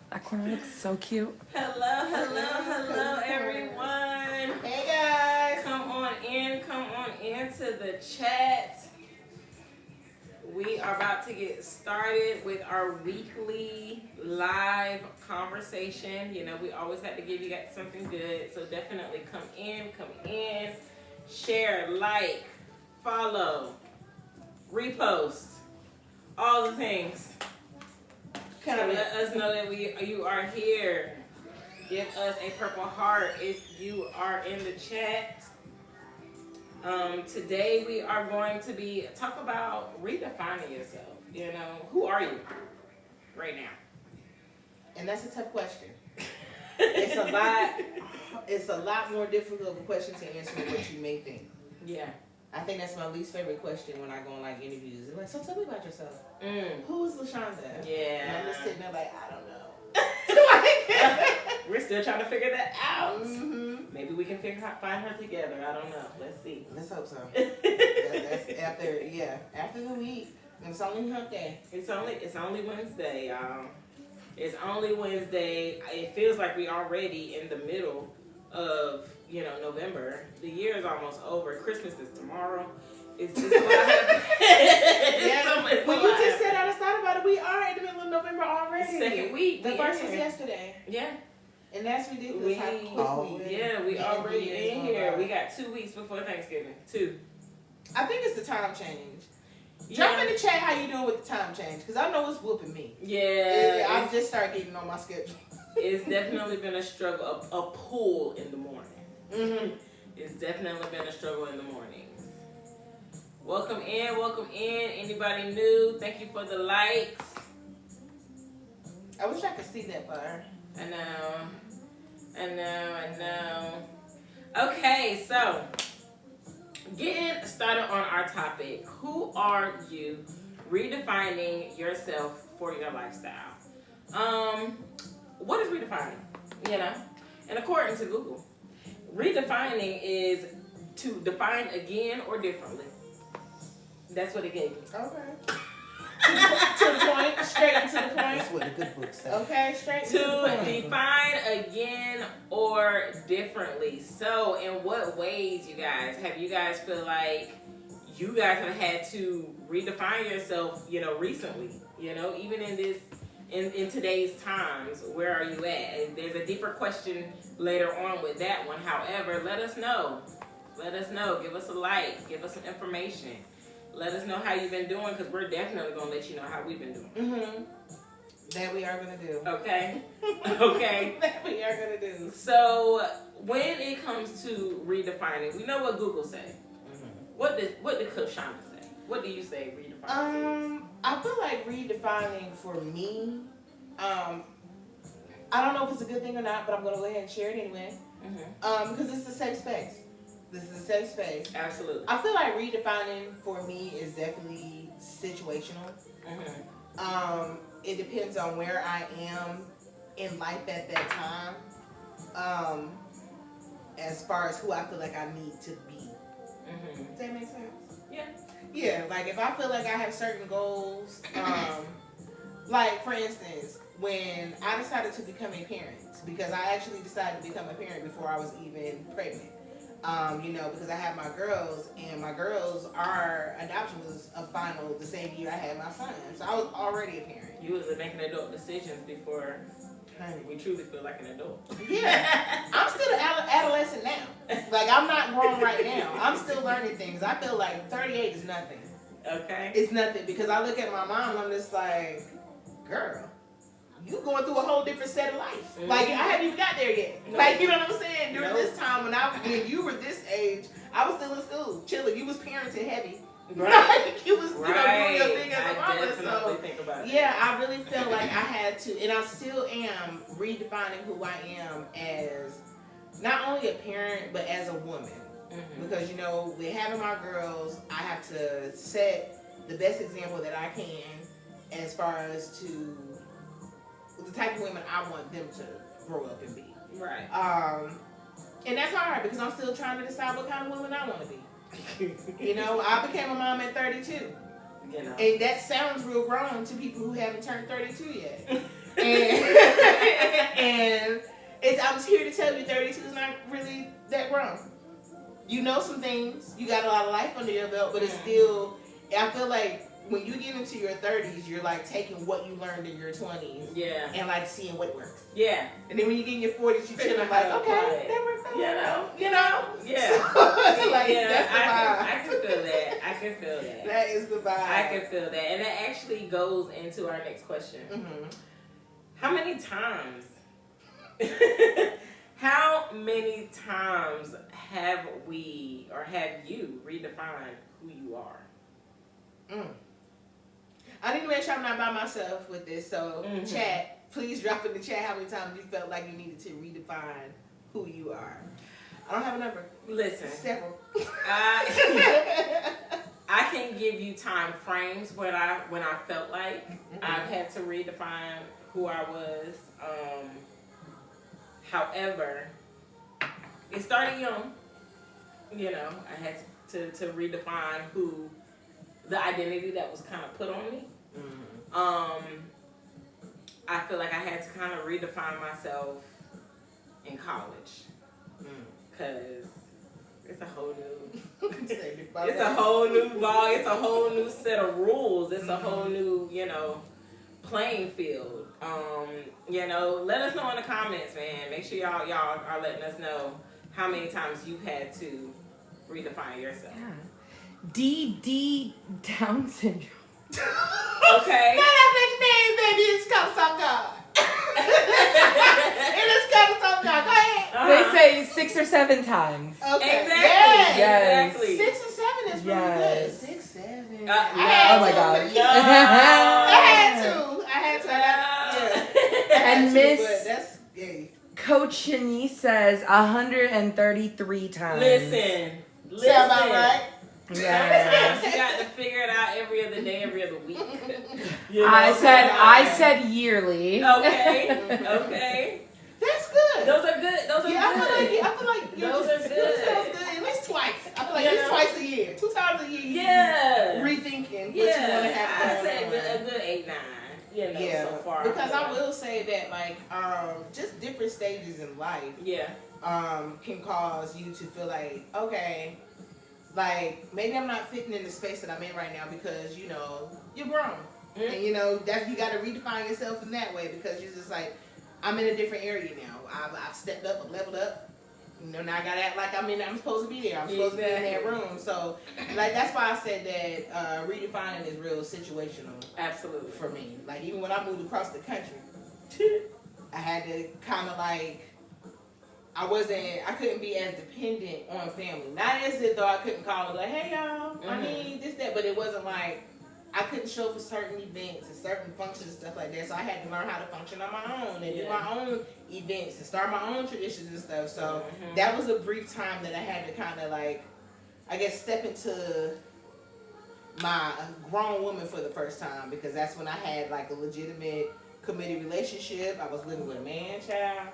That corner looks so cute. Hello, everyone. Hey, guys. Come on into the chat. We are about to get started with our weekly live conversation. You know, we always have to give you guys something good. So definitely come in, share, like, follow, repost, all the things. So let us know that you are here. Give us a purple heart if you are in the chat. Today we are going to be talk about redefining yourself. You know, who are you right now? And that's a tough question. It's a lot more difficult of a question to answer than what you may think. Yeah. I think that's my least favorite question when I go on like interviews. They're like, so tell me about yourself. Who is LaShonda? Yeah. And I'm just sitting there like, I don't know. We're still trying to figure that out. Mm-hmm. Maybe we can find her together. I don't know. Let's see. Let's hope so. That's after the week. It's only hump day. It's only Wednesday, y'all. It's only Wednesday. It feels like we already in the middle of, November. The year is almost over. Christmas is tomorrow. It's just a lot happening. When you just said I just thought about it, we are in the middle of November already. Second week. The first was yesterday. Yeah. And that's ridiculous. We already in here. We got 2 weeks before Thanksgiving. 2. I think it's the time change. Yeah. Jump in the chat how you doing with the time change, because I know it's whooping me. Yeah. I've just started getting on my schedule. It's definitely been a struggle, a pull in the morning. Mm-hmm. It's definitely been a struggle in the morning. Welcome in. Anybody new? Thank you for the likes. I wish I could see that far. I know. Okay, so getting started on our topic. Who are you? Redefining yourself for your lifestyle. What is redefining? And according to Google, redefining is to define again or differently. That's what it gave me. Okay. To the point, straight to the point. That's what the good book says. Okay, straight to the point. To define again or differently. So, in what ways, you guys, have you guys feel like you guys have had to redefine yourself, recently? Even in this, in today's times, where are you at? And there's a deeper question later on with that one. However, let us know. Give us a like. Give us some information. Let us know how you've been doing, because we're definitely going to let you know how we've been doing. Mm-hmm. That we are going to do. Okay? That we are going to do. So, when it comes to redefining, we know what Google say. Mm-hmm. What did Shonda say? What do you say redefining? I feel like redefining for me, I don't know if it's a good thing or not, but I'm going to go ahead and share it anyway. Mm-hmm. Because it's a safe space. This is a safe space. Absolutely. I feel like redefining for me is definitely situational. Mm-hmm. It depends on where I am in life at that time. As far as who I feel like I need to be. Mm-hmm. Does that make sense? Yeah. Yeah, like if I feel like I have certain goals, like for instance, when I decided to become a parent, because I actually decided to become a parent before I was even pregnant. Because I have my girls, and my girls, our adoption was a final the same year I had my son. So I was already a parent. You was making adult decisions before we truly feel like an adult. Yeah. I'm still an adolescent now. Like, I'm not grown right now. I'm still learning things. I feel like 38 is nothing. Okay. It's nothing, because I look at my mom and I'm just like, girl, you going through a whole different set of life. Mm-hmm. Like, I haven't even got there yet. No. Like, you know what I'm saying? During this time, when you were this age, I was still in school, chilling. You was parenting heavy. Right. Like, you was, doing your thing as a mama. Definitely think about it. Yeah, I really felt like I had to, and I still am redefining who I am as not only a parent, but as a woman. Mm-hmm. Because, with having my girls, I have to set the best example that I can as far as to the type of women I want them to grow up and be. Right. And that's hard, because I'm still trying to decide what kind of woman I want to be. I became a mom at 32. You know. And that sounds real grown to people who haven't turned 32 yet. and I was here to tell you 32 is not really that grown. You know some things. You got a lot of life under your belt, but it's still, I feel like when you get into your 30s, you're like taking what you learned in your 20s. Yeah. And like seeing what works. Yeah. And then when you get in your 40s, you chilling like, okay, that works. You know? Yeah. So, like, yeah, that's the vibe. I can feel that. I can feel that. That is the vibe. I can feel that. And that actually goes into our next question. Mm-hmm. How many times have we or have you redefined who you are? I need to make sure I'm not by myself with this. So, chat, please drop in the chat how many times you felt like you needed to redefine who you are. I don't have a number. Listen. Several. I can give you time frames when I felt like I've had to redefine who I was. However, it started young. You know, I had to redefine the identity that was kind of put on me. I feel like I had to kind of redefine myself in college because it's a whole new, it's a whole new ball. It's a whole new set of rules. It's a whole new, playing field. Let us know in the comments, man. Make sure y'all are letting us know how many times you've had to redefine yourself. Yeah. DD Down syndrome. Okay. That name, baby. It's called some God. It is called some God. Go ahead. They say 6 or 7 times. Okay. Exactly. Yes. Exactly. 6 or 7 is really good. 6, 7. No. Oh my God. I had to. And Miss that's gay. Coach Shanice says 133 times. Listen. Sound about right? Yeah. You got to figure it out every other day, every other week. I said yearly. Okay. That's good. Those are good. Those are good. I feel like those are good. Sounds good. At least twice. I feel like at least twice a year. 2 times a year. Yeah. Rethinking what you want to have. I'd say a good 8, 9. So far. Because I will say that just different stages in life. Yeah. Can cause you to feel like, okay, like maybe I'm not fitting in the space that I'm in right now because you're grown. And that you got to redefine yourself in that way because you're just like, I'm in a different area now. I've stepped up, I've leveled up. Now I gotta act like I'm supposed to be there. I'm supposed to be in that room. So, that's why I said that redefining is real situational. Absolutely. For me, like even when I moved across the country, I had to kind of I couldn't be as dependent on family. Not as if though I couldn't call and be like, hey y'all, I need this, that, but it wasn't like I couldn't show up for certain events and certain functions and stuff like that. So I had to learn how to function on my own and do my own events and start my own traditions and stuff. So that was a brief time that I had to kind of step into my grown woman for the first time because that's when I had a legitimate committed relationship. I was living with a man child.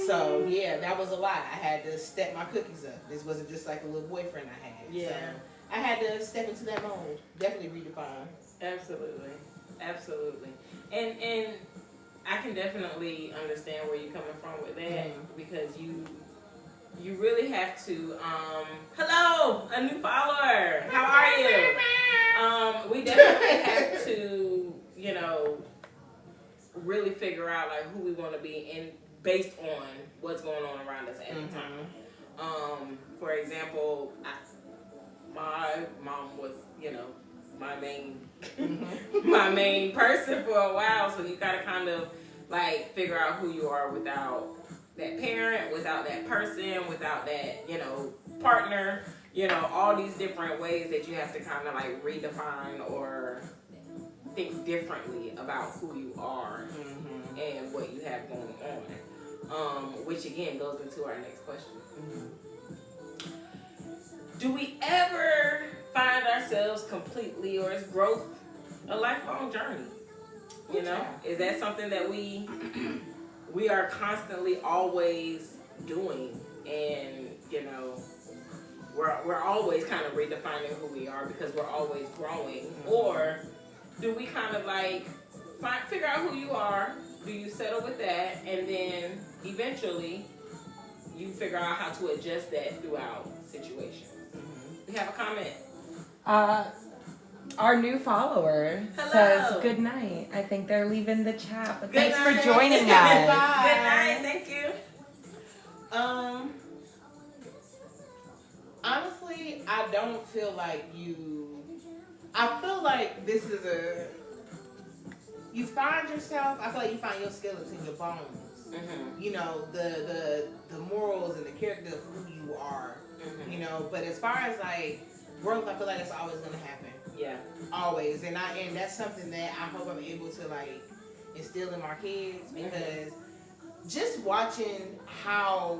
So yeah, that was a lot. I had to step my cookies up. This wasn't just like a little boyfriend I had. Yeah. So I had to step into that mold. Definitely redefine. Absolutely. And I can definitely understand where you're coming from with that because you really have to hello, a new follower. How are you? We definitely have to, really figure out who we want to be and based on what's going on around us at the time. For example, my mom was, my main person for a while, so you gotta kind of figure out who you are without that parent, without that person, without that, partner, all these different ways that you have to kind of redefine or think differently about who you are and what you have going on. Which again goes into our next question. Do we ever find ourselves completely, or is growth a lifelong journey? Is that something that we are constantly always doing? And we're always kind of redefining who we are because we're always growing? Or do we kind of like figure out who you are? Do you settle with that, and then eventually you figure out how to adjust that throughout situations? We have a comment. Our new follower Hello. says good night. I think they're leaving the chat, but Good thanks night. for joining us. Bye. Good night. Thank you. Honestly, I don't feel like I feel like this is you find yourself. I feel like you find your skeleton, your bones. Mm-hmm. You know, the morals and the character of who you are. Mm-hmm. You know, but as far as like growth, I feel like that's always gonna happen. Yeah. Always, and that's something that I hope I'm able to like instill in my kids, because just watching how,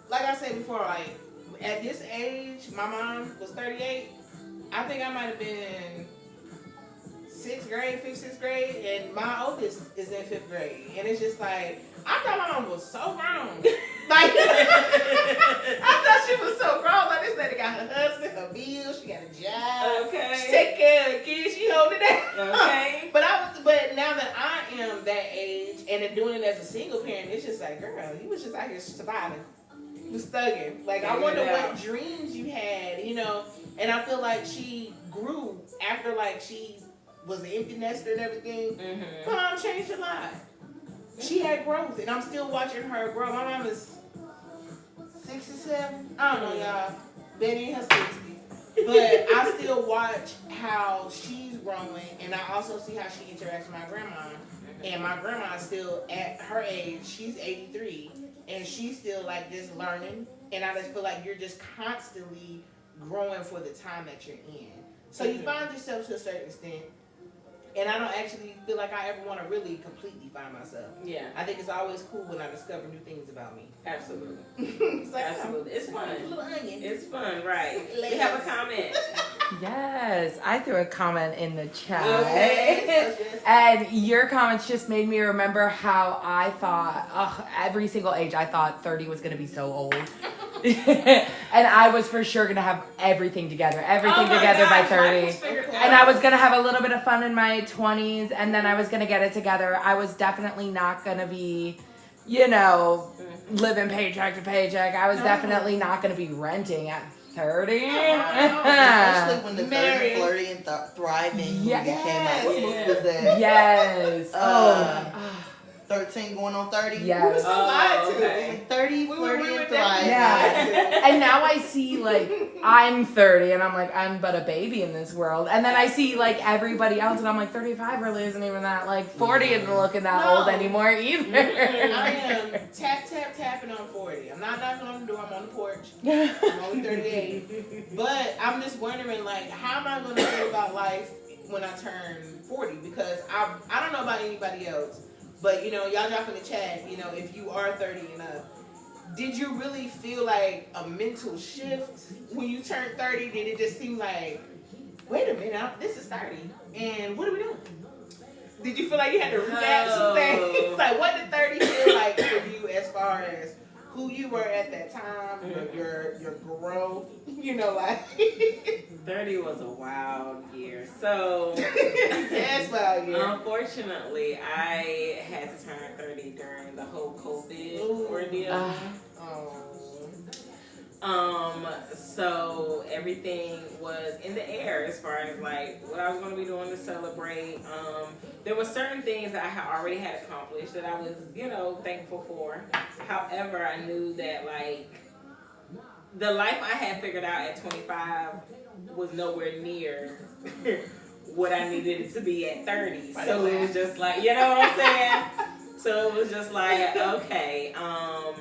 like I said before, like at this age, my mom was 38. I think I might have been 6th grade, 5th, 6th grade, and my oldest is in 5th grade, and it's just like I thought my mom was so grown. Like I thought she was so grown. Like this lady got her husband, her bills, she got a job. Okay. She take care of the kids, she holding it down. Okay. But now that I am that age and then doing it as a single parent, it's just like, girl, you was just out here surviving. You was thugging. Like I wonder what dreams you had, you know. And I feel like she grew after like she was an empty nester and everything. Mm-hmm. Mom changed her life. She had growth, and I'm still watching her grow. My mom is 67. I don't know, y'all. Betty in her 60s. But I still watch how she's growing, and I also see how she interacts with my grandma. And my grandma is still at her age. She's 83, and she's still like just learning. And I just feel like you're just constantly growing for the time that you're in. So you find yourself to a certain extent. And I don't actually feel like I ever want to really completely find myself. Yeah. I think it's always cool when I discover new things about me. Absolutely. It's like, Absolutely. It's fun. a little onion. It's fun, right? We have a comment. Yes, I threw a comment in the chat. Okay. And your comments just made me remember how I thought, every single age, I thought 30 was going to be so old. And I was for sure going to have everything together by 30. And I was going to have a little bit of fun in my 20s, and then I was going to get it together. I was definitely not going to be, living paycheck to paycheck. I was definitely not going to be renting at 30. Especially when the 30, flirty, and thriving movie came out. What movie was that? Yes. 13 going on 30? Yes. Okay. 30, flirty, and thriving. Yeah. And now I see, like, I'm 30, and I'm like, I'm but a baby in this world. And then I see, like, everybody else, and I'm like, 35 really isn't even that, like, 40 isn't looking that old anymore either. I am tapping on 40. I'm not knocking on the door, I'm on the porch. I'm only 38. But I'm just wondering, like, how am I going to feel about life when I turn 40? Because I don't know about anybody else. But, y'all drop in the chat, if you are 30 and up, did you really feel like a mental shift when you turned 30? Did it just seem like, wait a minute, this is 30, and what are we doing? Did you feel like you had to revamp some things? Like, what did 30 feel like for you as far as who you were at that time, your growth, like... 30 was a wild year. So, yes, wild year. Unfortunately, I had to turn 30 during the whole COVID ordeal. So everything was in the air as far as like what I was going to be doing to celebrate. There were certain things that I had already had accomplished that I was, thankful for. However, I knew that like the life I had figured out at 25 was nowhere near what I needed it to be at 30. So it was just like, you know what I'm saying? So it was just like, okay, I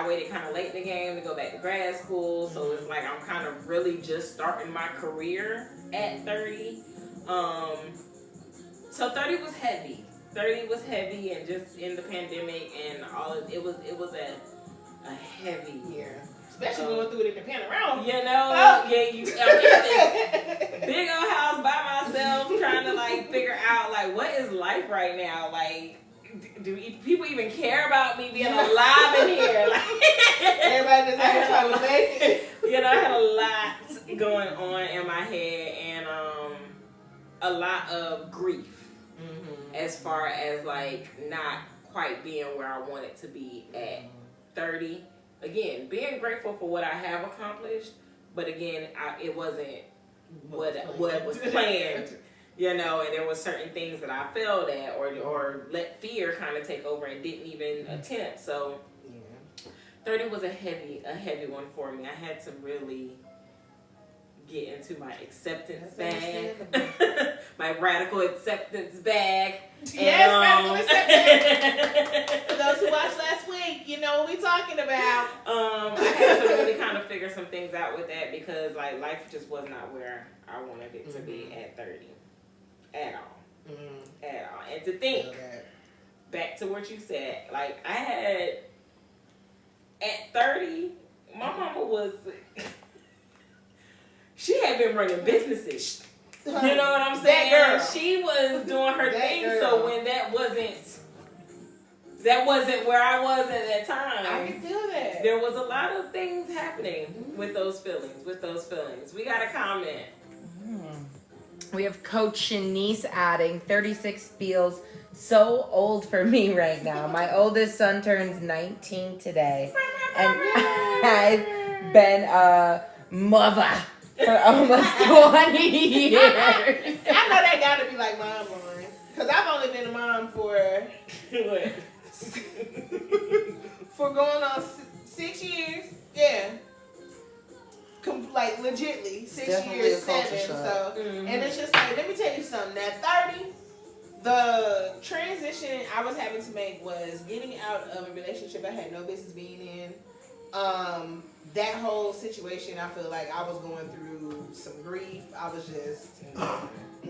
waited kind of late in the game to go back to grad school. So it's like I'm kind of really just starting my career at 30. So 30 was heavy. 30 was heavy, and just in the pandemic and all of it was a heavy year. Especially going through it in the panorama. I'm in this big old house by myself trying to like figure out like what is life right now. Like do people even care about me being alive in here? Like, everybody just ain't trying to make it. You know, I had a lot going on in my head, and a lot of grief as far as like not quite being where I wanted to be at 30. Again, being grateful for what I have accomplished, but again, it wasn't what was planned. You know, and there were certain things that I failed at or let fear kind of take over and didn't even attempt. So 30 was a heavy one for me. I had to really get into my acceptance bag, my radical acceptance bag. Yes, radical acceptance. For those who watched last week, you know what we're talking about. I had to really kind of figure some things out with that because like life just was not where I wanted it to be at 30. At all. At all. And to think, back to what you said, like I had, at 30, my mama was, she had been running businesses. You know what I'm saying? That girl. She was doing her thing, girl. so when that wasn't where I was at that time. I can feel that. There was a lot of things happening with those feelings, We got a comment. We have Coach Shanice adding, 36 feels so old for me right now. My oldest son turns 19 today. And I've been a mother for almost 20 years. I know that gotta be like mom, Lauren. Because I've only been a mom for for going on 6 years. Yeah. Like legitly 6 Definitely years, a culture 7. shock. So and it's just like, let me tell you something. At 30, the transition I was having to make was getting out of a relationship I had no business being in. That whole situation, I feel like I was going through some grief. I was just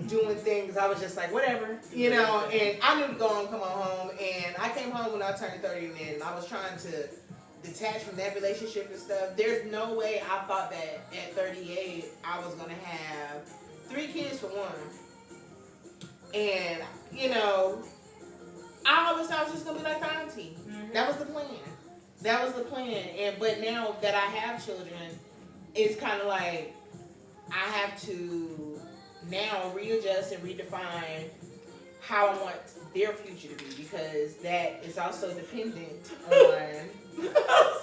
doing things. I was just like, whatever, you know. And I knew to go on, come on home. And I came home when I turned 30, and I was trying to detach from that relationship and stuff. There's no way I thought that at 38 I was gonna have 3 kids for one. And you know, I always thought I was just gonna be like auntie. That was the plan. That was the plan. And but now that I have children, it's kind of like I have to now readjust and redefine how I want their future to be, because that is also dependent on. I'm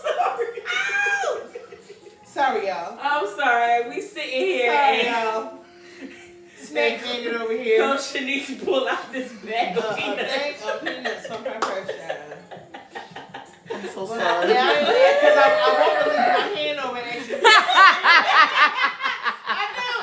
sorry. Ow! Sorry, y'all. I'm sorry. We sitting here Sorry, and y'all. Snack bandit over here. Coach Shanice pull out this bag of peanuts. A bag of peanuts from her purse, child. I'm so Well, sorry. yeah, I did, because I want to leave my hand over there. I know.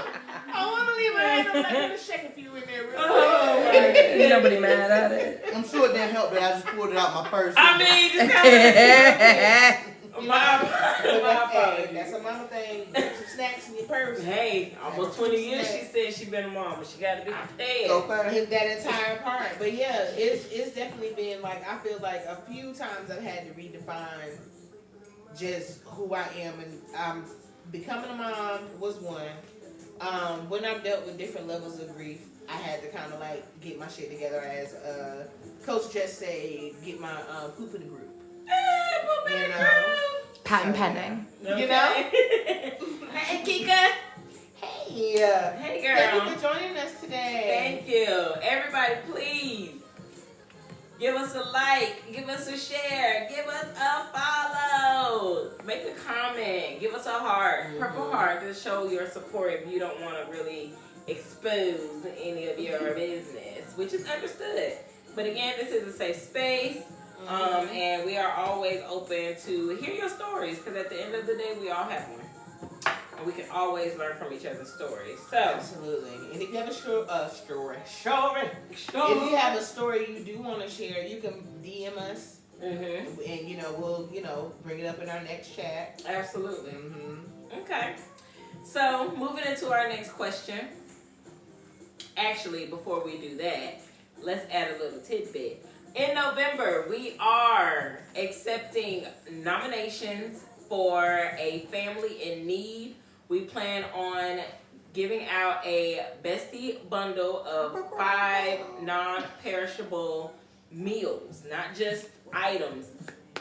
I want to leave my hand over there. I'm going to shake a few in there real quick. Ain't nobody mad at it. I'm sure it didn't help that I just pulled it out my purse. I mean, just kind of. My Hey, apologies. that's a mama thing. Put some snacks in your purse. Hey, almost 20 years she said she been a mom, but she got to be prepared. Okay. In that entire part. But yeah, it's definitely been like, I feel like a few times I've had to redefine just who I am, and becoming a mom was one. When I've dealt with different levels of grief, I had to kind of like get my shit together, as Coach just said, get my poop in the group. You know? Patent pending. Okay. You know? Hey, Kika. Hey, Hey, girl. thank you for joining us today. Thank you. Everybody, please give us a like, give us a share, give us a follow, make a comment, give us a heart, purple heart, to show your support if you don't want to really expose any of your business, which is understood. But again, this is a safe space. And we are always open to hear your stories, because at the end of the day, we all have one. And we can always learn from each other's stories. So, Absolutely. And if you have a story, if you have a story you do want to share, you can DM us. And, you know, we'll, bring it up in our next chat. Absolutely. Okay. So, moving into our next question. Actually, before we do that, let's add a little tidbit. In November, we are accepting nominations for a family in need. We plan on giving out a bestie bundle of 5 non-perishable meals, not just items,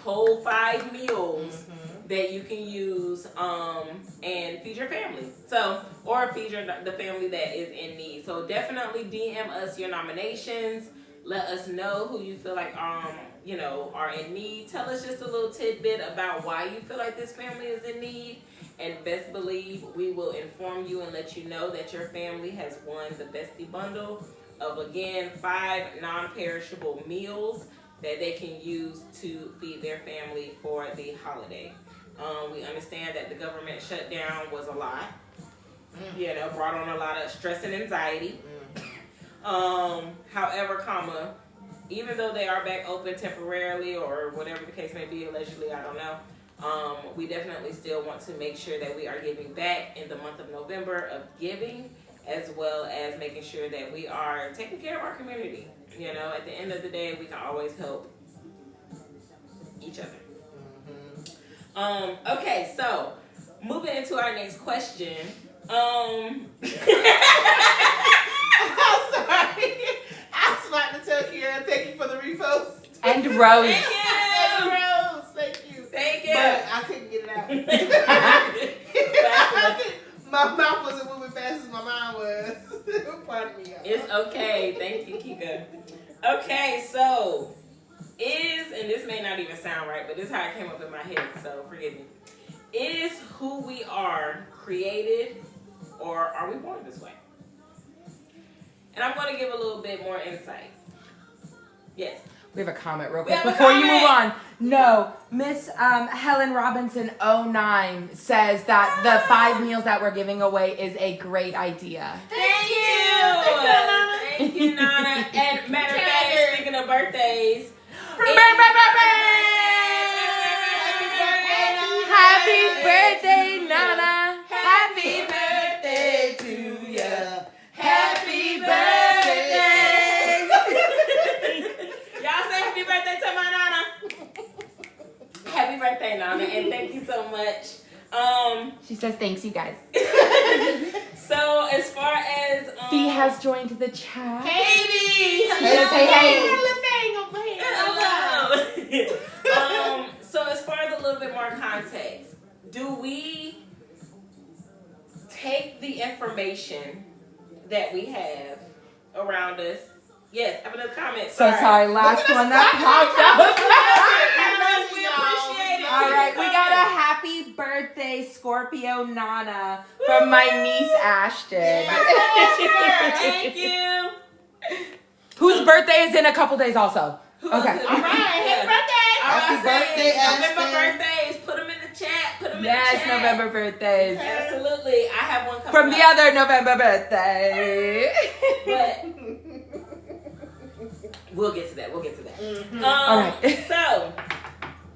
whole 5 meals that you can use and feed your family. So, or feed the family that is in need. So definitely DM us your nominations. Let us know who you feel like you know, are in need. Tell us just a little tidbit about why you feel like this family is in need. And best believe we will inform you and let you know that your family has won the Bestie Bundle of, again, 5 non-perishable meals that they can use to feed their family for the holiday. We understand that the government shutdown was a lot. You know, brought on a lot of stress and anxiety. However, even though they are back open temporarily or whatever the case may be, allegedly, I don't know, we definitely still want to make sure that we are giving back in the month of November of giving, as well as making sure that we are taking care of our community. You know, at the end of the day, we can always help each other. Okay, so moving into our next question. I'm sorry. I was about to tell Kiara, thank you for the repost. And Rose. Thank you. And Rose, thank you. Thank you. But I couldn't get it out. My mouth wasn't moving fast as my mind was. Pardon me, y'all. It's okay. Thank you, Kika. Okay, so and this may not even sound right, but this is how it came up in my head, so forgive me. Is who we are created, or are we born this way? And I'm going to give a little bit more insight. Yes. We have a comment real quick before you move on. No, Miss Helen Robinson 09 says that the 5 meals that we're giving away is a great idea. Thank you. Thank you, Nana. And matter of fact, speaking of birthdays, Happy birthday, Nana. Happy birthday to ya. Happy birthday. Y'all say happy birthday to my Nana. Happy birthday, Nana, and thank you so much. She says thanks, you guys. So as far as Fee has joined the chat. Hey, She says hey, hey. Hello. So as far as a little bit more context, do we take the information that we have around us? Yes, I have another comment. So sorry, last one that popped up. We appreciate it. All right, we got a happy birthday, Scorpio Nana, from my niece Ashton. Thank you. Whose birthday is in a couple days also. Okay. All right, happy birthday. Happy birthday, November Ashton. birthdays. Put them in the chat. Put them in the Yes, chat. November birthdays. Absolutely. I have one coming From the up. other November birthday. But we'll get to that. All right. So,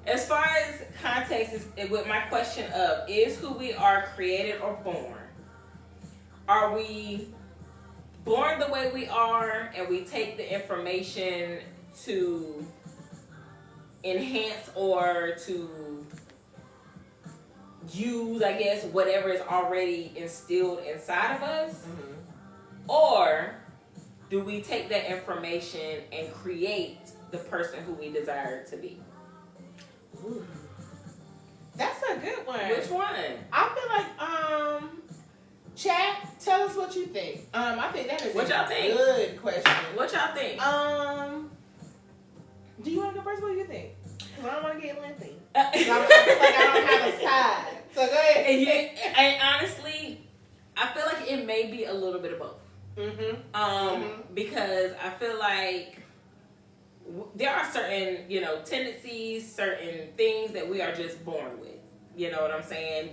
as far as context is with my question of is who we are created or born? Are we born the way we are and we take the information to enhance or to use, I guess, whatever is already instilled inside of us? Or do we take that information and create the person who we desire to be? Ooh. That's a good one. Which one? I feel like, chat, tell us what you think. I think that is What y'all think? good question. What y'all think? Do you want to go first? What do you think? Because I don't want to get lengthy. And I feel like I don't have a side. So go ahead. and honestly, I feel like it may be a little bit of both. Because I feel like there are certain, tendencies, certain things that we are just born with. You know what I'm saying?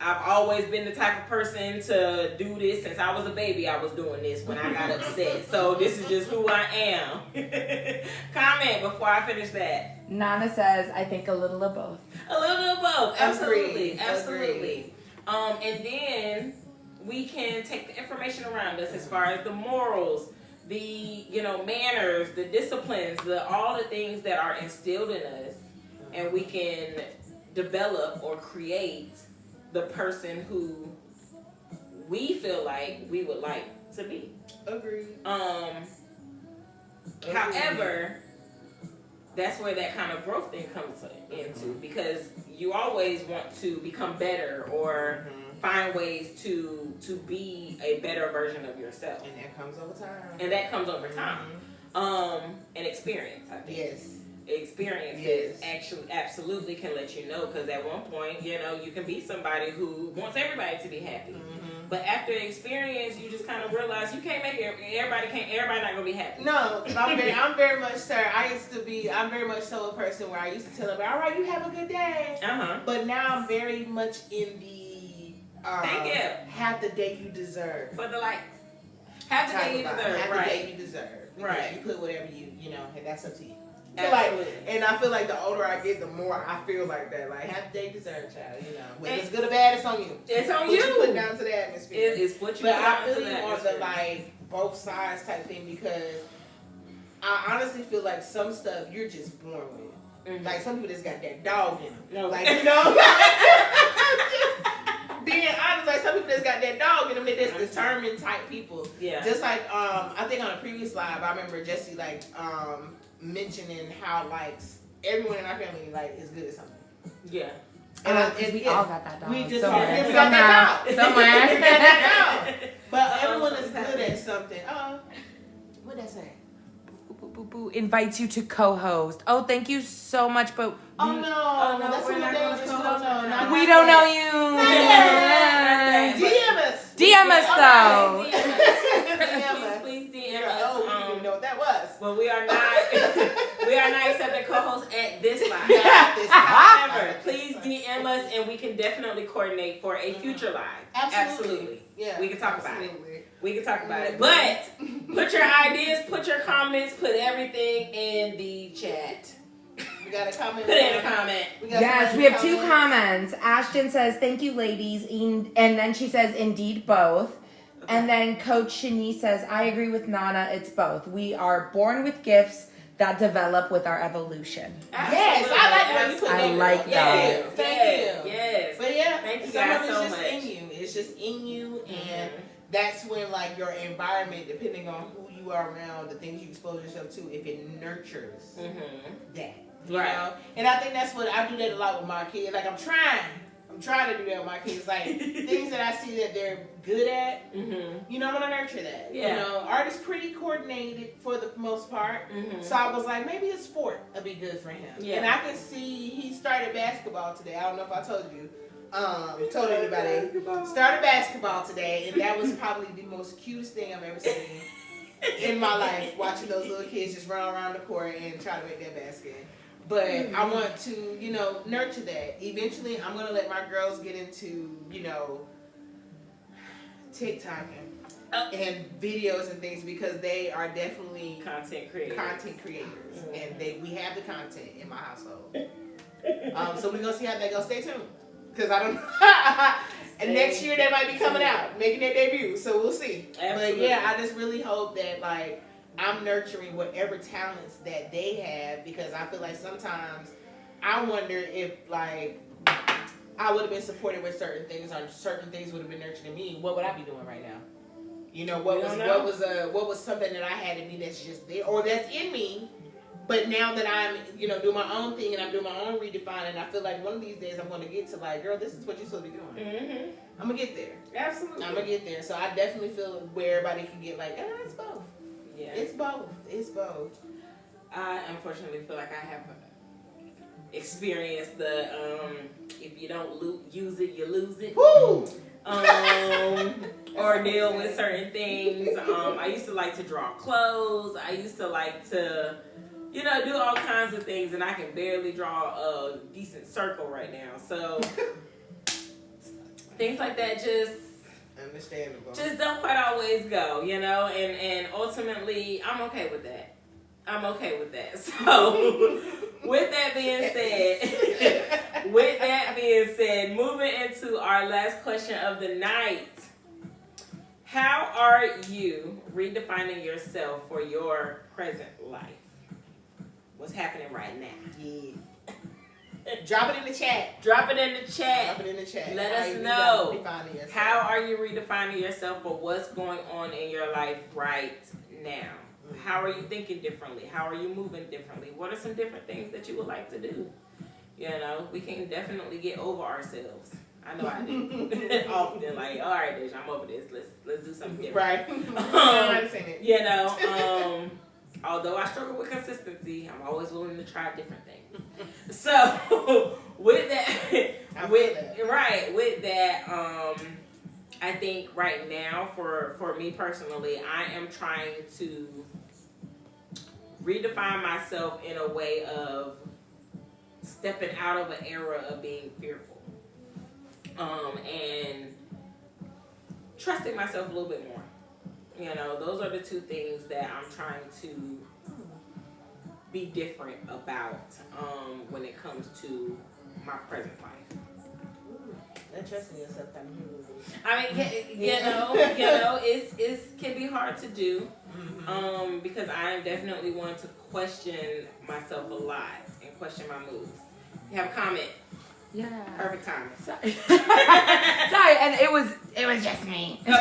I've always been the type of person to do this since I was a baby. I was doing this when I got upset. So this is just who I am. Comment before I finish that. Nana says, I think a little of both. A little of both. Absolutely. Agreed. Absolutely. And then we can take the information around us as far as the morals, the manners, the disciplines, all the things that are instilled in us, and we can develop or create the person who we feel like we would like to be. Agreed. However, that's where that kind of growth thing comes into, because you always want to become better or find ways to be a better version of yourself. And that comes over time. And experience, I think. Yes. Experiences actually absolutely can let you know, because at one point, you know, you can be somebody who wants everybody to be happy. But after experience, you just kind of realize you can't make it. Everybody not gonna be happy. No, I'm very much, sir. I'm very much so a person where I used to tell them, all right, you have a good day. But now I'm very much in the thank you. Have the day you deserve. For the likes. Have the day you deserve. Have right. the day you deserve. Right. You put whatever you know, and that's up to you. Absolutely. And I feel like the older I get, the more I feel like that. Like, have the day you deserve, child. You know, whether it's good or bad, it's on you. It's on what you. You put down to the atmosphere. It's what you put down to the But I really want the like both sides type thing, because I honestly feel like some stuff you're just born with. Like some people just got that dog in them. No. Like, you know. Being honest, like some people just got that dog in them. They're just determined type people. Yeah. Just like I think on a previous live, I remember Jesse like mentioning how like everyone in our family like is good at something. Yeah. And we all got that dog. We just somewhere. all got that dog. Somewhere. We got that dog. But everyone is good at something. What'd that say? Invites you to co-host. Oh, thank you so much, but Oh no, that's we're what not they going to just co-host. no, we don't know you. DM us. DM us though. Please DM us. Oh, we didn't even know what that was. Well, we are not accepting co-hosts at this live. However, please DM us and we can definitely coordinate for a future live. Absolutely. Yeah. We can talk about it. We can talk about it. But put your ideas, put your comments, put everything in the chat. We got a comment. Put it in a comment. Yes, we have 2 comments. Ashton says, thank you, ladies. And then she says, indeed, both. Okay. And then Coach Shani says, I agree with Nana. It's both. We are born with gifts that develop with our evolution. Yes, I like when you put that. I like that. Thank you. Yes. But yeah, thank you some guys of it's so just much. in you. It's just in you, and that's when like your environment, depending on who you are around, the things you expose yourself to, if it nurtures that. You know? And I think that's what I do that a lot with my kids. Like I'm trying to do that with my kids. Like things that I see that they're good at, you know, I'm gonna nurture that. Yeah. You know, art is pretty coordinated for the most part. So I was like, maybe a sport would be good for him. Yeah. And I can see he started basketball today. I don't know if I told you. Told anybody. Started basketball today, and that was probably the most cutest thing I've ever seen in my life. Watching those little kids just run around the court and try to make that basket. But I want to, you know, nurture that. Eventually, I'm gonna let my girls get into, you know, TikTok and videos and things, because they are definitely content creators, and we have the content in my household. So we're gonna see how that goes. Stay tuned, because I don't know. And next year they might be coming out, making their debut. So we'll see. Absolutely. But yeah, I just really hope that like I'm nurturing whatever talents that they have, because I feel like sometimes I wonder if like I would have been supported with certain things, or certain things would have been nurtured in me. What would I be doing right now? You know, what was something that I had in me that's just there, or that's in me, but now that I'm, you know, doing my own thing and I'm doing my own redefining, I feel like one of these days I'm going to get to like, girl, this is what you're supposed to be doing. I'm gonna get there. Absolutely. I'm gonna get there. So I definitely feel where everybody can get like, it's both. Yeah. It's both. It's both. I unfortunately feel like I have experienced the if you don't use it, you lose it. Woo! Or deal with certain things. I used to like to draw clothes. I used to like to, you know, do all kinds of things, and I can barely draw a decent circle right now. So things like that just understandable. Just don't quite always go, you know, and ultimately I'm okay with that. I'm okay with that. So with that being said, moving into our last question of the night. How are you redefining yourself for your present life? What's happening right now? Yeah. Drop it in the chat. Drop it in the chat. Drop it in the chat. Let us know. How are you redefining yourself for what's going on in your life right now? How are you thinking differently? How are you moving differently? What are some different things that you would like to do? You know, we can definitely get over ourselves. I know I do. Often, like, all right, bitch, I'm over this. Let's do something different. Right. You know, although I struggle with consistency, I'm always willing to try different things. So with that, with that, I think right now for me personally, I am trying to redefine myself in a way of stepping out of an era of being fearful. And trusting myself a little bit more. You know, those are the two things that I'm trying to be different about when it comes to my present life. That trusting yourself kind of huge. I mean, you know, it's can be hard to do because I am definitely one to question myself a lot and question my moves. You have a comment? Yeah. Perfect timing. Sorry. Sorry, and it was just me. but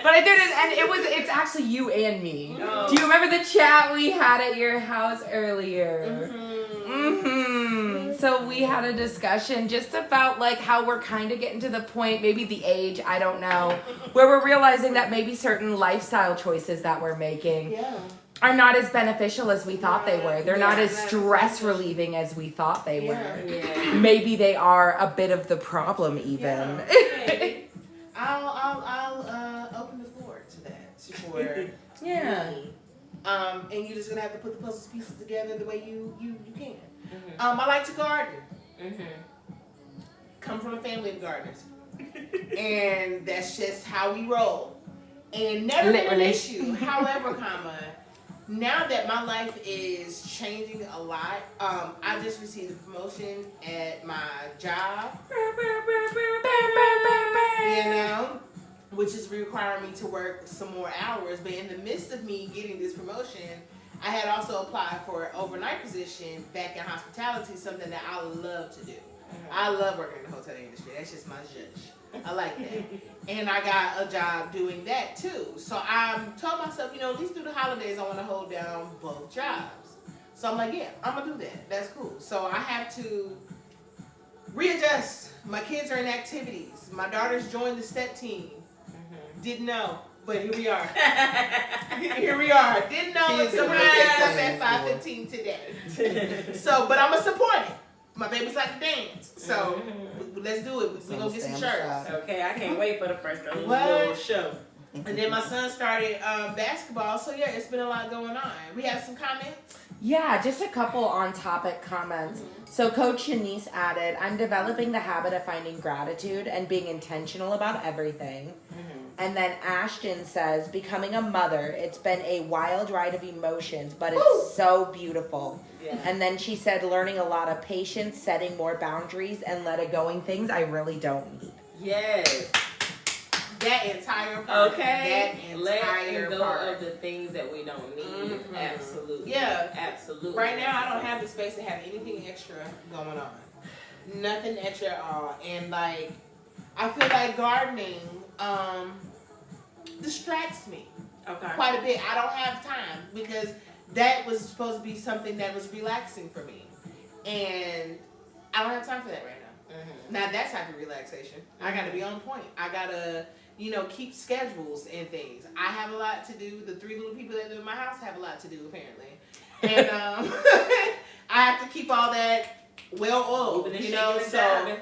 I did it, and it's actually you and me. Oh. Do you remember the chat we had at your house earlier? So we had a discussion just about like how we're kind of getting to the point, maybe the age, I don't know, where we're realizing that maybe certain lifestyle choices that we're making are not as beneficial as we thought they were. They're not as stress relieving as we thought they were. Yeah. Maybe they are a bit of the problem even. Yeah. I'll open the floor to that for me. And you're just gonna have to put the puzzle pieces together the way you can. I like to garden. Come from a family of gardeners, and that's just how we roll. And never been an issue. However, now that my life is changing a lot, I just received a promotion at my job. You know, which is requiring me to work some more hours. But in the midst of me getting this promotion, I had also applied for an overnight position back in hospitality, something that I love to do. I love working in the hotel industry. That's just my judge. I like that. And I got a job doing that too. So I told myself, at least through the holidays, I want to hold down both jobs. So I'm like, yeah, I'm going to do that. That's cool. So I have to readjust. My kids are in activities. My daughter's joined the step team. Didn't know. But here we are. Here we are. Didn't know until we picked up at 5:15 today. So, but I'm going to support it. My babies like to dance. So, let's do it. We're going to get some shirts. Okay, I can't wait for the first little show. And then my son started basketball. So, yeah, it's been a lot going on. We have some comments? Yeah, just a couple on-topic comments. So Coach Shanice added, I'm developing the habit of finding gratitude and being intentional about everything. And then Ashton says, becoming a mother, it's been a wild ride of emotions, but it's so beautiful. Yeah. And then she said, learning a lot of patience, setting more boundaries, and letting going things I really don't need. Yes. That entire part. Okay. That entire go part of the things that we don't need. Absolutely. Yeah. Absolutely. Right now, I don't have the space to have anything extra going on. Nothing extra at all. And like, I feel like gardening distracts me quite a bit. I don't have time because that was supposed to be something that was relaxing for me, and I don't have time for that right now. Now that type of relaxation, I got to be on point. I gotta, keep schedules and things. I have a lot to do. The 3 little people that live in my house have a lot to do apparently, and I have to keep all that well oiled. So.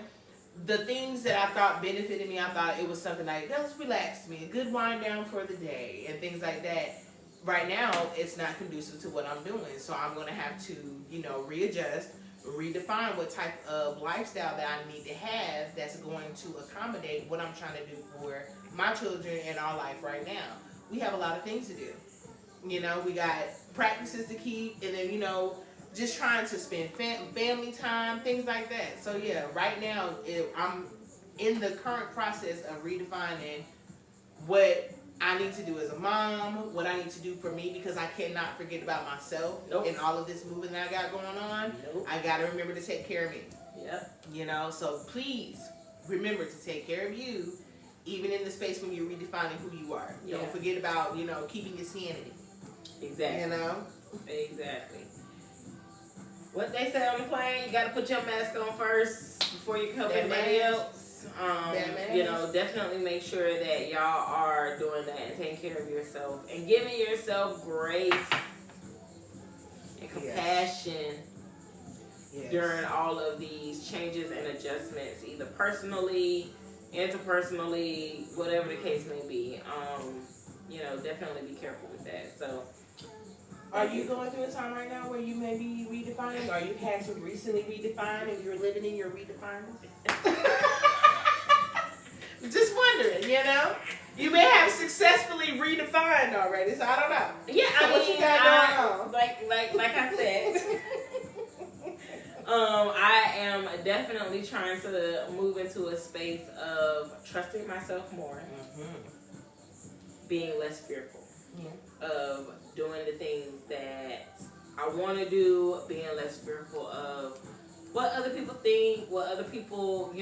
The things that I thought benefited me, I thought it was something like, that was relaxed me, a good wind down for the day, and things like that. Right now, it's not conducive to what I'm doing, so I'm going to have to, readjust, redefine what type of lifestyle that I need to have that's going to accommodate what I'm trying to do for my children and our life right now. We have a lot of things to do. We got practices to keep, and then, just trying to spend family time, things like that. So yeah, right now I'm in the current process of redefining what I need to do as a mom, what I need to do for me, because I cannot forget about myself in all of this moving that I got going on. I got to remember to take care of me. So please remember to take care of you even in the space when you're redefining who you are. Don't forget about, keeping your sanity. Exactly. Exactly. What they say on the plane, you got to put your mask on first before you help anybody else. Definitely make sure that y'all are doing that and taking care of yourself and giving yourself grace and compassion during all of these changes and adjustments, either personally, interpersonally, whatever the case may be. Definitely be careful with that. So, are you going through a time right now where you may be redefining? Or you had to recently redefine and you're living in your redefining? Just wondering, You may have successfully redefined already, so I don't know. Yeah, so what you got going on? Like I said, I am definitely trying to move into a space of trusting myself more, being less fearful of doing the things that I want to do, being less fearful of what other people think, what other people,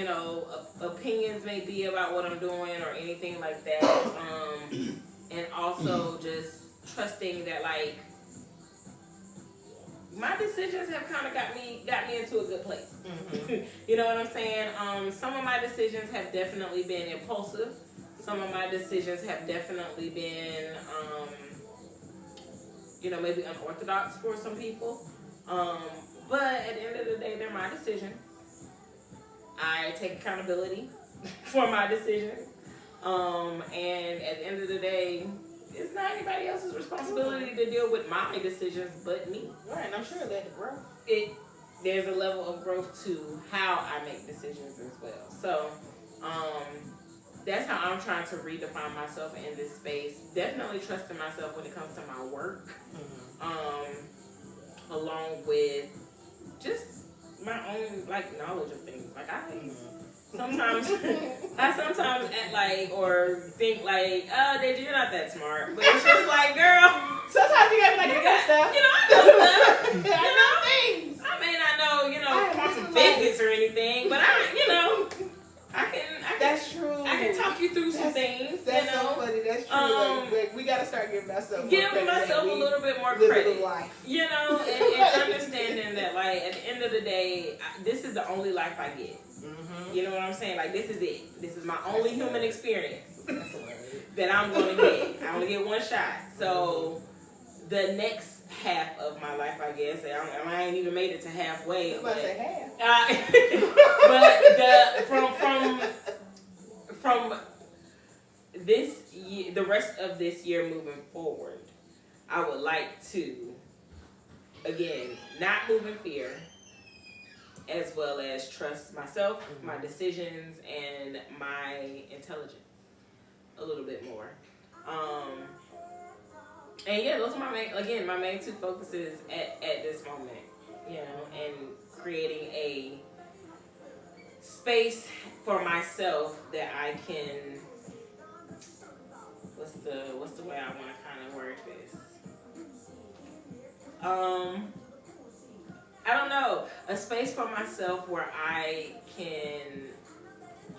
opinions may be about what I'm doing or anything like that. And also just trusting that, like, my decisions have kind of got me into a good place. You know what I'm saying? Some of my decisions have definitely been impulsive. Some of my decisions have definitely been, maybe unorthodox for some people. But at the end of the day, they're my decisions. I take accountability for my decisions. And at the end of the day, it's not anybody else's responsibility to deal with my decisions but me. Right, and I'm sure that growth. There's a level of growth to how I make decisions as well. So, that's how I'm trying to redefine myself in this space. Definitely trusting myself when it comes to my work. Along with just my own knowledge of things. Sometimes act or think oh, Deja, you're not that smart. But it's just girl. Sometimes you gotta be you got stuff. I know stuff. I know things. I may not know, quantum physics or anything, but I can. That's true. I can talk you through some things. That's so funny. That's true. We gotta start giving myself a little bit more credit. Life. And understanding that at the end of the day, this is the only life I get. You know what I'm saying? This is it. This is my only human experience that I'm going to get. I only get one shot. So the next half of my life, I guess, I ain't even made it to halfway. I was about to say half. But from this year, the rest of this year moving forward, I would like to, again, not move in fear, as well as trust myself, my decisions, and my intelligence a little bit more. And those are my main two focuses at this moment, and creating a space for myself that I can, what's the way I want to kind of word this? I don't know, a space for myself where I can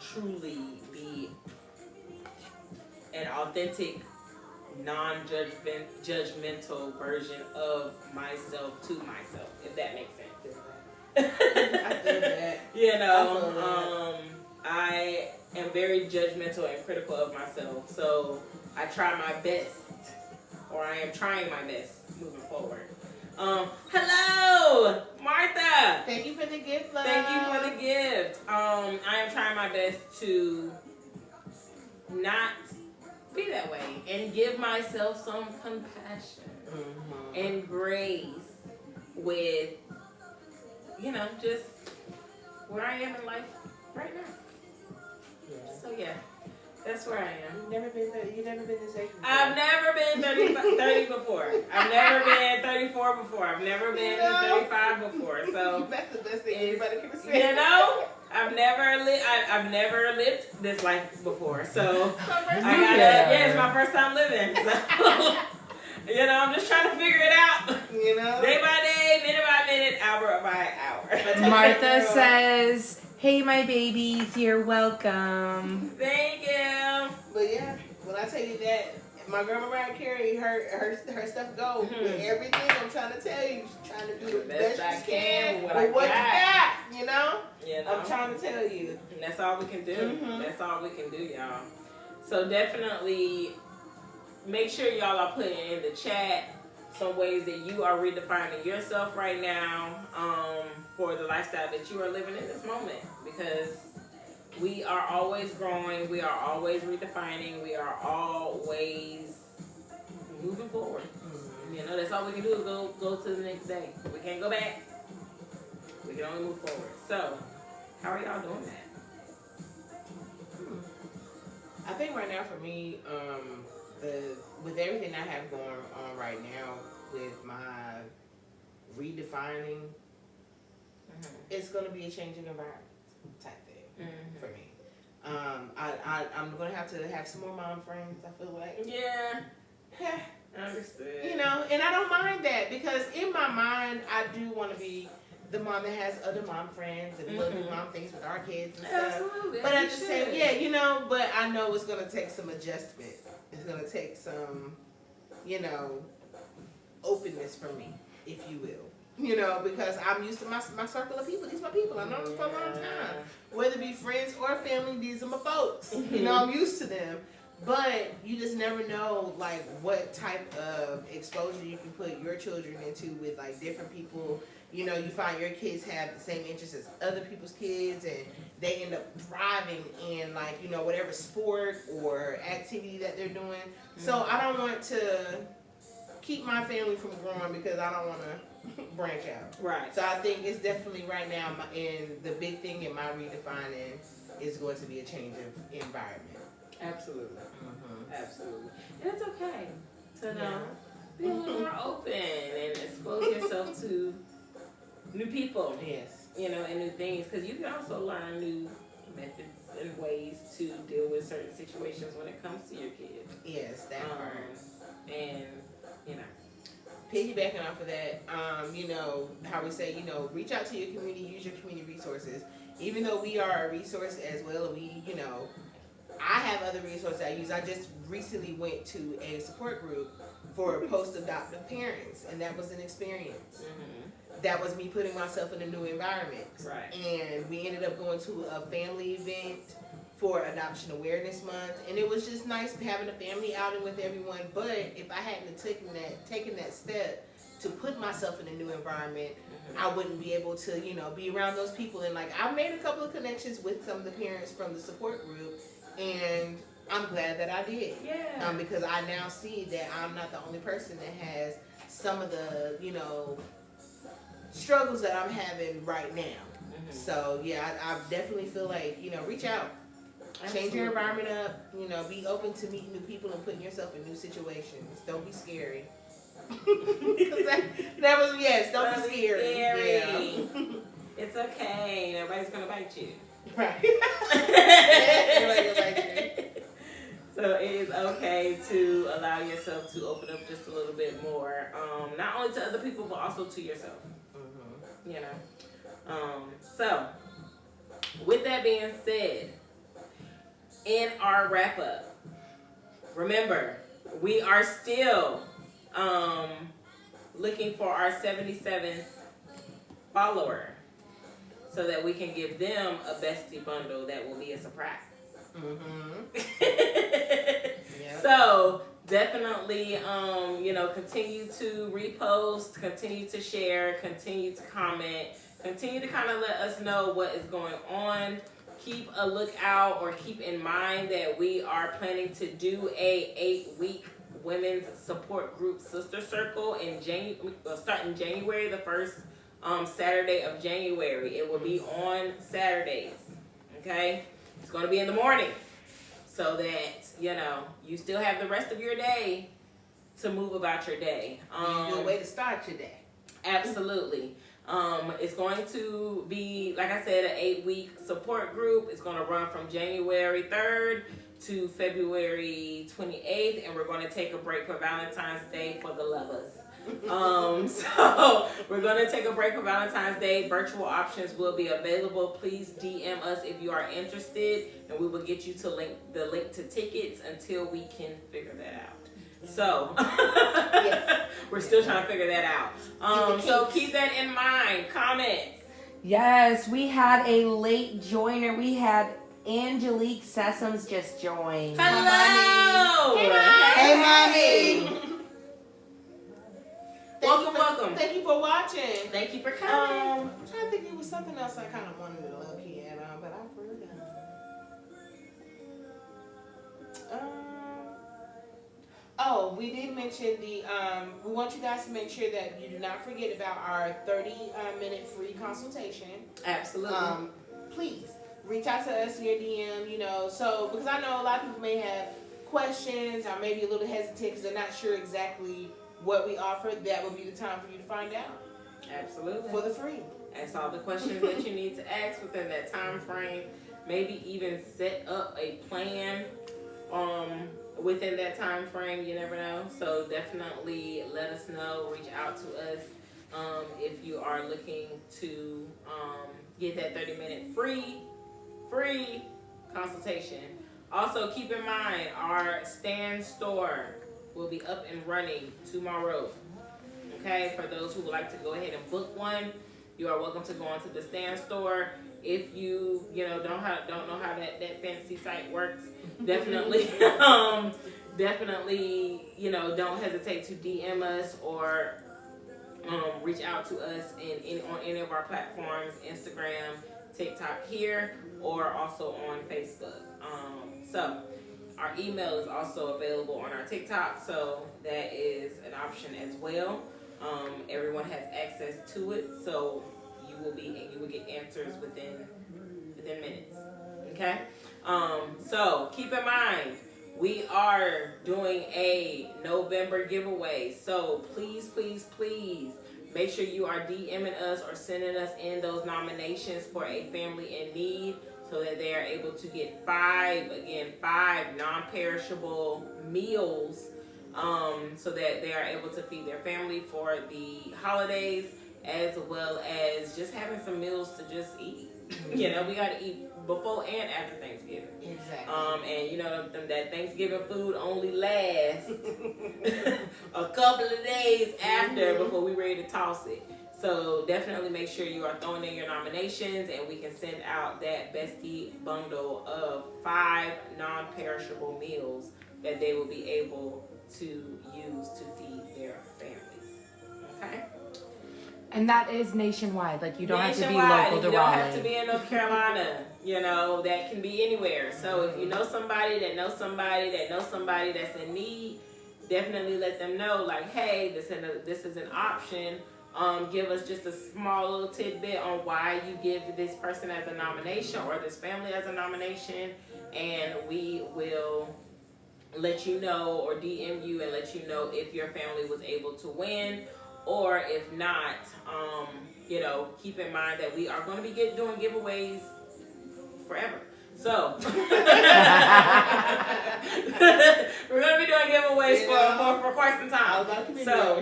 truly be an authentic, non-judgmental version of myself to myself, if that makes sense. I feel that. I am very judgmental and critical of myself, so I try my best, or I am trying my best moving forward. Hello, Martha. Thank you for the gift, love. Thank you for the gift. I am trying my best to not be that way and give myself some compassion and grace with, just where I am in life right now. So that's where I am. You've never been this age before. I've never been 30 before. I've never been 34 before. I've never been 35 before. So that's the best thing anybody can say. I've never lived this life before. So it's my first time living. So I'm just trying to figure it out. Day by day, minute by minute, hour by hour. Martha says, "Hey, my babies, you're welcome." Thank you. But yeah, when I tell you that my grandma Mariah Carey, her stuff go with everything. I'm trying to tell you, she's trying to do the best I she can with with what you got. You know? know? I'm trying to tell you. And that's all we can do. That's all we can do, y'all. So definitely make sure y'all are putting in the chat some ways that you are redefining yourself right now for the lifestyle that you are living in this moment, because we are always growing, we are always redefining, we are always moving forward. You know, that's all we can do is go to the next day. We can't go back. We can only move forward. So, how are y'all doing that? I think right now for me, with everything I have going on right now with my redefining, it's going to be a changing environment type thing for me. I'm going to have some more mom friends, I feel like. Yeah. Understood. You know, and I don't mind that, because in my mind, I do want to be the mom that has other mom friends and we'll do mom things with our kids and stuff. Absolutely. But at the same, yeah, you know, but I know it's going to take some adjustment. It's going to take some, you know, openness from me, if you will. You know, because I'm used to my circle of people. These are my people. I've known them for a long time. Whether it be friends or family, these are my folks. You know, I'm used to them. But you just never know, like, what type of exposure you can put your children into with, like, different people. You know, you find your kids have the same interests as other people's kids, and they end up thriving in, like, you know, whatever sport or activity that they're doing. So I don't want to keep my family from growing because I don't want to branch out. Right. So I think it's definitely right now, and the big thing in my redefining is going to be a change of environment. Absolutely. Absolutely. And it's okay to be a little more open and expose yourself to new people. Yes. You know, and new things. Because you can also learn new methods and ways to deal with certain situations when it comes to your kids. Yes, that part. And, you know. Piggybacking off of that, you know, how we say, you know, reach out to your community, use your community resources. Even though we are a resource as well, and we, you know, I have other resources I use. I just recently went to a support group for post-adoptive parents, and that was an experience. That was me putting myself in a new environment. Right. And we ended up going to a family event for Adoption Awareness Month, and it was just nice having a family outing with everyone. But if I hadn't taken that step to put myself in a new environment, I wouldn't be able to, you know, be around those people. And like, I made a couple of connections with some of the parents from the support group, and I'm glad that I did. Yeah. Because I now see that I'm not the only person that has some of the, you know, struggles that I'm having right now. So yeah, I definitely feel like, you know, reach out. Change your environment up, you know, be open to meeting new people and putting yourself in new situations. Don't be scary. that was, yes, don't be scary. Yeah. It's okay. Nobody's going to bite you. Right. So it is okay to allow yourself to open up just a little bit more, not only to other people, but also to yourself. You know? So, with that being said, in our wrap up, remember, we are still looking for our 77th follower so that we can give them a bestie bundle that will be a surprise. Yep. So definitely, you know, continue to repost, continue to share, continue to comment, continue to kind of let us know what is going on. Keep a lookout, or keep in mind that we are planning to do a 8-week women's support group sister circle in starting January, the first Saturday of January. It will be on Saturdays. Okay, it's going to be in the morning, so that, you know, you still have the rest of your day to move about your day. A good way to start your day. Absolutely. It's going to be, like I said, an 8-week support group. It's going to run from January 3rd to February 28th, and we're going to take a break for Valentine's Day for the lovers. So we're gonna take a break for Valentine's Day. Virtual options will be available. Please DM us if you are interested, and we will get you to the link to tickets until we can figure that out. So we're still trying to figure that out. So keep that in mind. Comments. Yes, we had a late joiner. We had Angelique Sessoms just joined. Hello. Hey, mommy. Welcome. Thank you for watching. Thank you for coming. I'm trying to think it was something else I kind of wanted to look at, but I forgot. Oh, we did mention we want you guys to make sure that you do not forget about our 30-minute free consultation. Absolutely. Please reach out to us in your DM, so because I know a lot of people may have questions or maybe a little hesitant because they're not sure exactly what we offer. That would be the time for you to find out. Absolutely. For the free. Ask all the questions that you need to ask within that time frame. Maybe even set up a plan within that time frame. You never know. So definitely let us know. Reach out to us if you are looking to get that 30-minute free consultation. Also, keep in mind our Stand store will be up and running tomorrow. Okay, for those who would like to go ahead and book one, you are welcome to go onto the Stand store. If you don't know how that fancy site works, definitely don't hesitate to DM us or reach out to us on any of our platforms, Instagram, TikTok here, or also on Facebook. So our email is also available on our TikTok, so that is an option as well. Everyone has access to it, so you will get answers within minutes. Okay. So keep in mind, we are doing a November giveaway. So please make sure you are DMing us or sending us in those nominations for a family in need, so that they are able to get five non-perishable meals, so that they are able to feed their family for the holidays, as well as just having some meals to just eat. We got to eat before and after Thanksgiving. Exactly. And that Thanksgiving food only lasts a couple of days after before we ready to toss it. So definitely make sure you are throwing in your nominations, and we can send out that bestie bundle of 5 non-perishable meals that they will be able to use to feed their families. Okay? And that is nationwide. Like, you don't have to be Nationwide. local to You don't Raleigh. have to be in North Carolina. That can be anywhere. So if you know somebody that knows somebody that knows somebody that's in need, definitely let them know, like, hey, this is an option. Give us just a small little tidbit on why you give this person as a nomination or this family as a nomination, and we will let you know or DM you and let you know if your family was able to win, or if not, keep in mind that we are going to be doing giveaways forever. So we're going to be doing giveaways for quite some time. So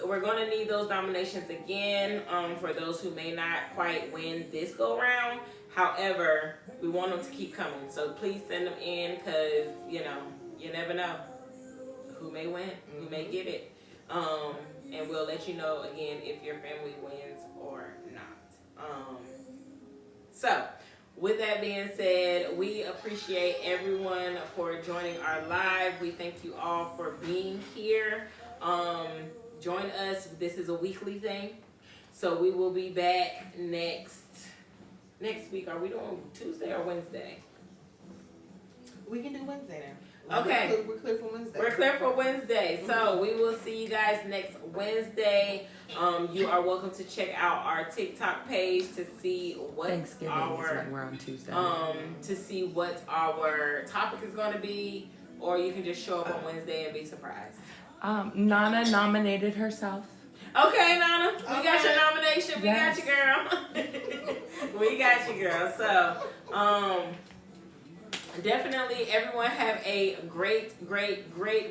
we're going to need those nominations again for those who may not quite win this go round. However, we want them to keep coming. So please send them in, because you never know who may win, who may get it. And we'll let you know again if your family wins or not. So with that being said, we appreciate everyone for joining our live. We thank you all for being here. Join us. This is a weekly thing. So we will be back next week. Are we doing Tuesday or Wednesday? We can do Wednesday now. Okay. We're clear for Wednesday. We're clear for Wednesday. So we will see you guys next Wednesday. You are welcome to check out our TikTok page to see what Thanksgiving is when we're on Tuesday. to see what our topic is going to be, or you can just show up on Wednesday and be surprised. Nana nominated herself. Okay, Nana, we got your nomination. We got you, girl. We got you, girl. So, Definitely, everyone have a great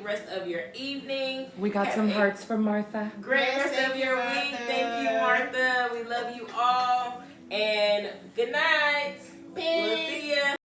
rest of your evening. We got Have some a hearts from Martha. Great Yes, rest thank of you, your Martha. week. Thank you, Martha. We love you all. And good night. Peace. We'll see ya.